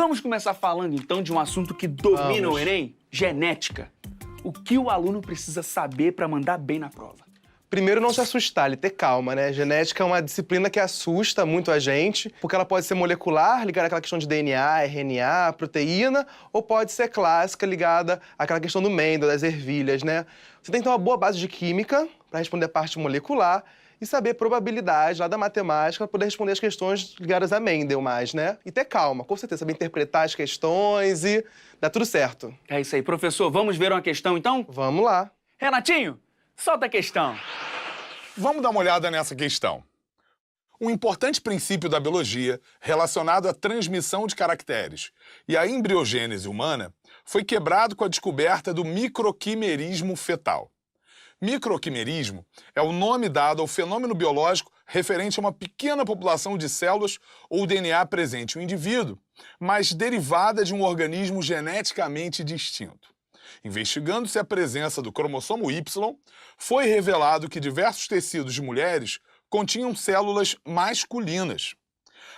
Vamos começar falando então de um assunto que domina o Enem? Genética. O que o aluno precisa saber para mandar bem na prova? Primeiro, não se assustar, ele ter calma, né? Genética é uma disciplina que assusta muito a gente, porque ela pode ser molecular, ligada àquela questão de DNA, RNA, proteína, ou pode ser clássica, ligada àquela questão do Mendel, das ervilhas, né? Você tem que ter uma boa base de química para responder a parte molecular e saber probabilidade lá da matemática para poder responder as questões ligadas a Mendel mais, né? E ter calma, com certeza, saber interpretar as questões e dá tudo certo. É isso aí. Professor, vamos ver uma questão então? Vamos lá. Renatinho, solta a questão. Vamos dar uma olhada nessa questão. Um importante princípio da biologia relacionado à transmissão de caracteres e à embriogênese humana foi quebrado com a descoberta do microquimerismo fetal. Microquimerismo é o nome dado ao fenômeno biológico referente a uma pequena população de células ou DNA presente em um indivíduo, mas derivada de um organismo geneticamente distinto. Investigando-se a presença do cromossomo Y, foi revelado que diversos tecidos de mulheres continham células masculinas.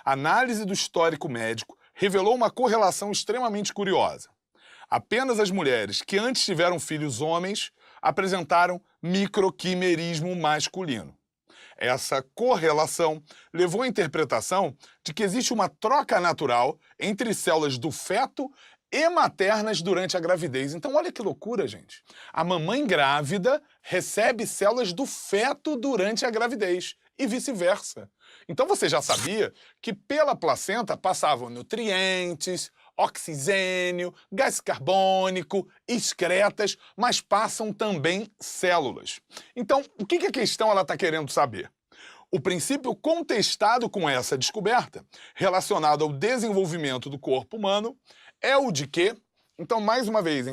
A análise do histórico médico revelou uma correlação extremamente curiosa. Apenas as mulheres que antes tiveram filhos homens apresentaram microquimerismo masculino. Essa correlação levou à interpretação de que existe uma troca natural entre células do feto e maternas durante a gravidez. Então, olha que loucura, gente. A mamãe grávida recebe células do feto durante a gravidez e vice-versa. Então, você já sabia que pela placenta passavam nutrientes, oxigênio, gás carbônico, excretas, mas passam também células. Então, o que a questão está querendo saber? O princípio contestado com essa descoberta, relacionado ao desenvolvimento do corpo humano, é o de que, então mais uma vez,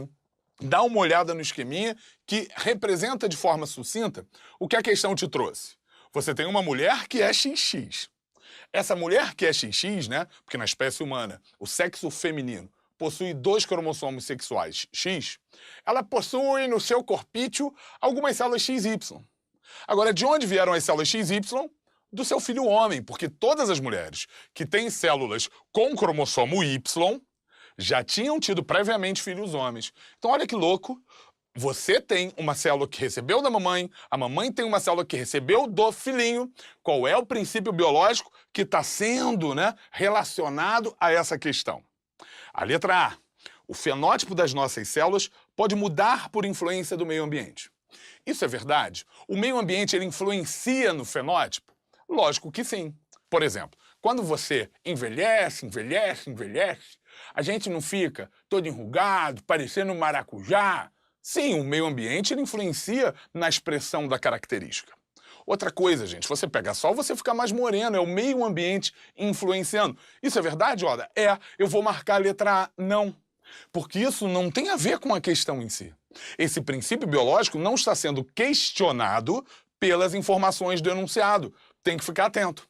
dá uma olhada no esqueminha que representa de forma sucinta o que a questão te trouxe. Você tem uma mulher que é XX. Essa mulher que é XX, né, porque na espécie humana o sexo feminino possui 2 cromossomos sexuais X, ela possui no seu corpício algumas células XY. Agora, de onde vieram as células XY? Do seu filho homem, porque todas as mulheres que têm células com cromossomo Y já tinham tido previamente filhos homens. Então, olha que louco. Você tem uma célula que recebeu da mamãe, a mamãe tem uma célula que recebeu do filhinho. Qual é o princípio biológico que está sendo, relacionado a essa questão? A letra A. O fenótipo das nossas células pode mudar por influência do meio ambiente. Isso é verdade? O meio ambiente ele influencia no fenótipo? Lógico que sim. Por exemplo, quando você envelhece, a gente não fica todo enrugado, parecendo um maracujá. Sim, o meio ambiente ele influencia na expressão da característica. Outra coisa, gente, você pega sol, você fica mais moreno, é o meio ambiente influenciando. Isso é verdade, Oda? É, eu vou marcar a letra A, não. Porque isso não tem a ver com a questão em si. Esse princípio biológico não está sendo questionado pelas informações do enunciado. Tem que ficar atento.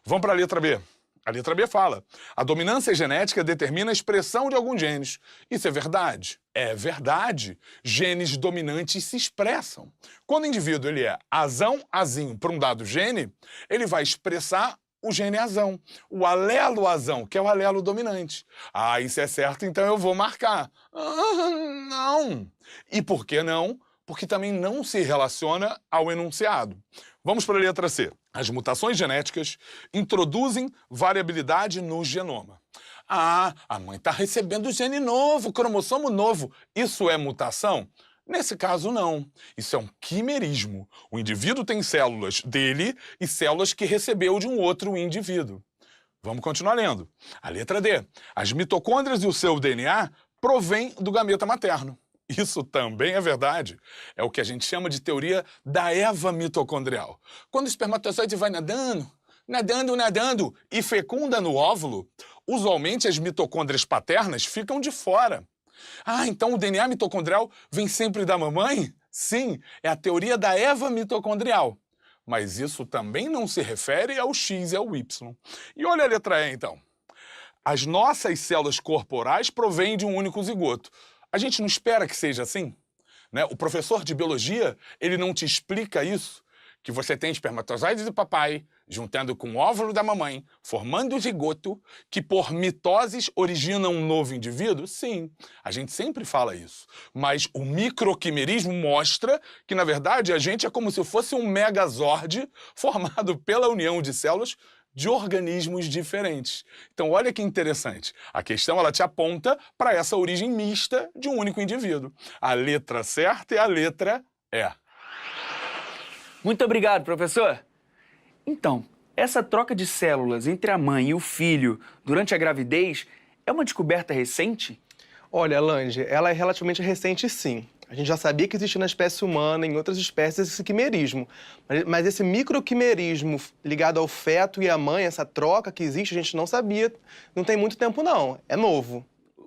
Vamos para a letra B. A letra B fala: a dominância genética determina a expressão de alguns genes. Isso é verdade? É verdade. Genes dominantes se expressam. Quando o indivíduo ele é azão-azinho para um dado gene, ele vai expressar o gene azão, o alelo azão, que é o alelo dominante. Ah, isso é certo, então eu vou marcar. Não. E por que não? Porque também não se relaciona ao enunciado. Vamos para a letra C. As mutações genéticas introduzem variabilidade no genoma. Ah, a mãe está recebendo gene novo, cromossomo novo. Isso é mutação? Nesse caso, não. Isso é um quimerismo. O indivíduo tem células dele e células que recebeu de um outro indivíduo. Vamos continuar lendo. A letra D. As mitocôndrias e o seu DNA provêm do gameta materno. Isso também é verdade. É o que a gente chama de teoria da Eva mitocondrial. Quando o espermatozoide vai nadando e fecunda no óvulo, usualmente as mitocôndrias paternas ficam de fora. Ah, então o DNA mitocondrial vem sempre da mamãe? Sim, é a teoria da Eva mitocondrial. Mas isso também não se refere ao X e ao Y. E olha a letra E, então. As nossas células corporais provêm de um único zigoto. A gente não espera que seja assim, né? O professor de biologia, ele não te explica isso, que você tem espermatozoides de papai, juntando com o óvulo da mamãe, formando o zigoto, que por mitoses origina um novo indivíduo? Sim, a gente sempre fala isso. Mas o microquimerismo mostra que, na verdade, a gente é como se fosse um megazord formado pela união de células de organismos diferentes. Então, olha que interessante. A questão, ela te aponta para essa origem mista de um único indivíduo. A letra certa é a letra E. Muito obrigado, professor. Então, essa troca de células entre a mãe e o filho durante a gravidez é uma descoberta recente? Olha, Lange, ela é relativamente recente, sim. A gente já sabia que existia na espécie humana, em outras espécies, esse quimerismo. Mas esse microquimerismo ligado ao feto e à mãe, essa troca que existe, a gente não sabia. Não tem muito tempo, não. É novo.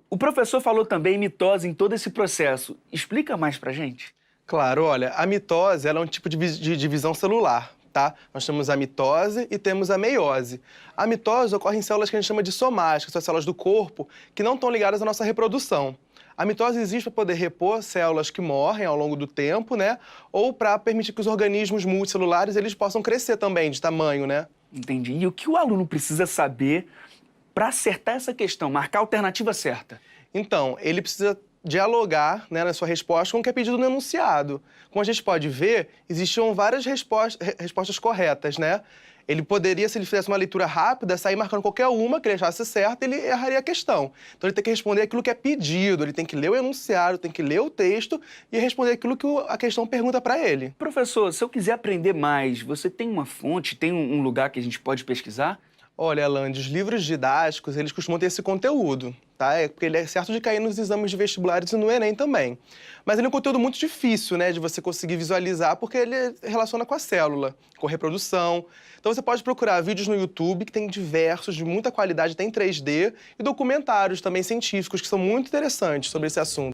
O professor falou também em mitose em todo esse processo. Explica mais pra gente. Claro, olha, a mitose ela é um tipo de divisão celular, tá? Nós temos a mitose e temos a meiose. A mitose ocorre em células que a gente chama de somáticas, que são células do corpo que não estão ligadas à nossa reprodução. A mitose existe para poder repor células que morrem ao longo do tempo, né? Ou para permitir que os organismos multicelulares eles possam crescer também de tamanho, né? Entendi. E o que o aluno precisa saber para acertar essa questão, marcar a alternativa certa? Então, ele precisa dialogar, né, na sua resposta com o que é pedido no enunciado. Como a gente pode ver, existiam várias respostas corretas, né? Ele poderia, se ele fizesse uma leitura rápida, sair marcando qualquer uma que ele achasse certa, ele erraria a questão. Então ele tem que responder aquilo que é pedido, ele tem que ler o enunciado, tem que ler o texto e responder aquilo que a questão pergunta para ele. Professor, se eu quiser aprender mais, você tem uma fonte, tem um lugar que a gente pode pesquisar? Olha, Alan, os livros didáticos, eles costumam ter esse conteúdo, tá? É porque ele é certo de cair nos exames de vestibulares e no Enem também. Mas ele é um conteúdo muito difícil, né, de você conseguir visualizar, porque ele relaciona com a célula, com a reprodução. Então você pode procurar vídeos no YouTube, que tem diversos, de muita qualidade, tem 3D, e documentários também científicos, que são muito interessantes sobre esse assunto.